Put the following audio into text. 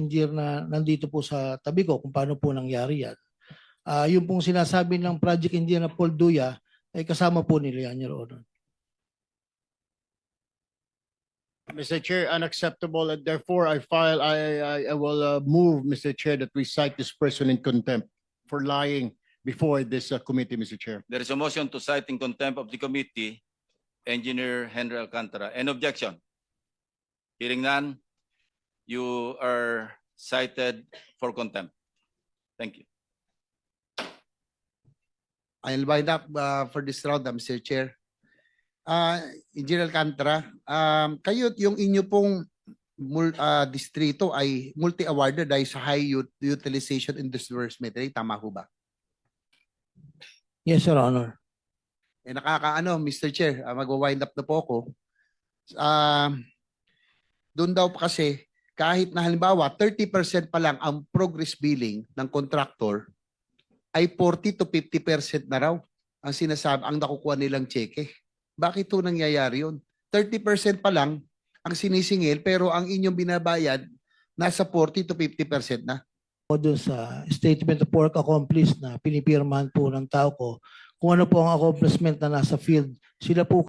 engineer na nandito po sa tabi ko kung paano po nangyari yan. Yung pong sinasabi ng project engineer na Paul Duya ay kasama po nila yan, Your Honor. Mr. Chair, unacceptable. And therefore, I will move, Mr. Chair, that we cite this person in contempt for lying before this committee, Mr. Chair. There is a motion to cite in contempt of the committee, Engineer Henry Alcantara. Any objection? Hearing none, you are cited for contempt. Thank you. I'll wind up for this round, Mr. Chair. Engineer Alcantara, kayo yung inyo pong distrito ay multi-awarded dahil sa high utilization in disbursement. Tama ho ba? Yes, Your Honor. Nakakaano, Mr. Chair, mag-wind up na po ako. Doon daw pa kasi, kahit na halimbawa, 30% pa lang ang progress billing ng contractor, ay 40 to 50% na raw ang sinasabi, ang nakukuha nilang cheque. Bakit ito nangyayari yun? 30% pa lang ang sinisingil, pero ang inyong binabayad, nasa 40 to 50% na. O doon sa statement of work accomplished na pinipirmahan po ng tao ko, kung ano po ang accomplishment na nasa field, sila po